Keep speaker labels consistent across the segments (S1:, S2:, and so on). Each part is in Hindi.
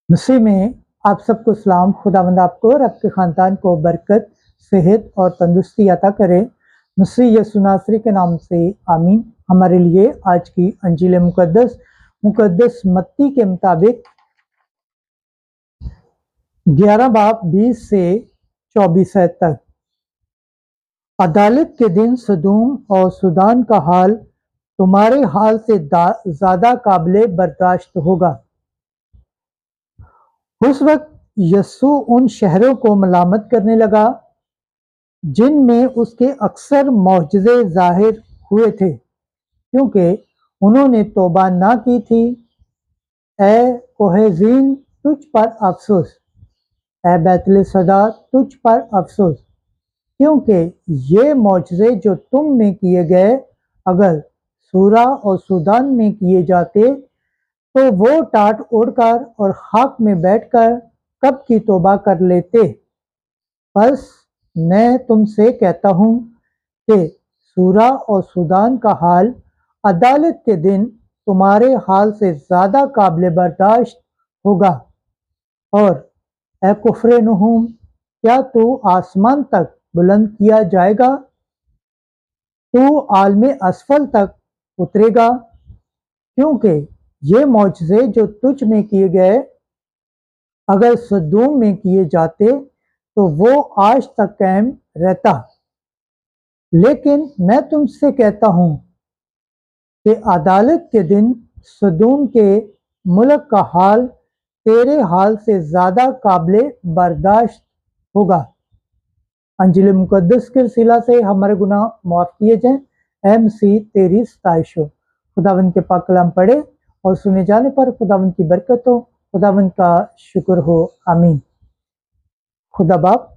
S1: मसीह में आप सबको सलाम। खुदावंद आपको और आपके ख़ानदान को बरकत, सेहत और तंदुरुस्ती अता करे। मसीह यीशु नासरी के नाम से आमीन। हमारे लिए आज की अंजील मुकद्दस मत्ती के मुताबिक 11 बाब 20 से 24 तक। अदालत के दिन सदूम और सुदान का हाल तुम्हारे हाल से ज़्यादा काबिले बर्दाश्त होगा। उस वक्त यस्सु उन शहरों को मलामत करने लगा जिनमें उसके अक्सर मौजज़े ज़ाहिर हुए थे, क्योंकि उन्होंने तौबा ना की थी। ए कोहज़ीन, तुझ पर अफसोस। ए बैतुल सदा, तुझ पर अफसोस, क्योंकि ये मौजज़े जो तुम में किए गए अगर सूरा और सुदान में किए जाते तो वो टाट ओढ़कर और खाक में बैठकर कब की तौबा कर लेते। बस मैं तुमसे कहता हूँ कि सूरा और सुदान का हाल अदालत के दिन तुम्हारे हाल से ज़्यादा काबिल बर्दाश्त होगा। और ए कुफ्र नहूम, क्या तू आसमान तक बुलंद किया जाएगा? तू आलमे असफल तक उतरेगा, क्योंकि ये मौजज़े जो तुझ में किए गए अगर सदूम में किए जाते तो वो आज तक कायम रहता। लेकिन मैं तुमसे कहता हूँ कि अदालत के दिन सदूम के मुल्क का हाल तेरे हाल से ज़्यादा काबिले बर्दाश्त होगा। अंजील मुकद्दस के वसीला से हमारे गुनाह माफ़ किए जाएं। ऐ मसीह तेरी सताइश हो। खुदावंद के पाक कलाम पढ़े और सुने जाने पर खुदावंद की बरकत हो, खुदावंद का शुक्र हो। आमीन। खुदा बाप,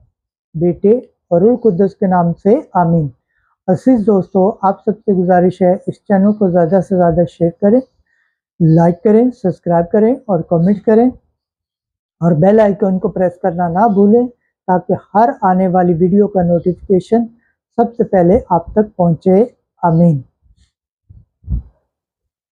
S1: बेटे और रूह कुद्दस के नाम से आमीन। अजीज दोस्तों, आप सबसे गुजारिश है इस चैनल को ज़्यादा से ज़्यादा शेयर करें, लाइक करें, सब्सक्राइब करें और कमेंट करें और बेल आइकन को प्रेस करना ना भूलें, ताकि हर आने वाली वीडियो का नोटिफिकेशन सबसे पहले आप तक पहुँचे। आमीन।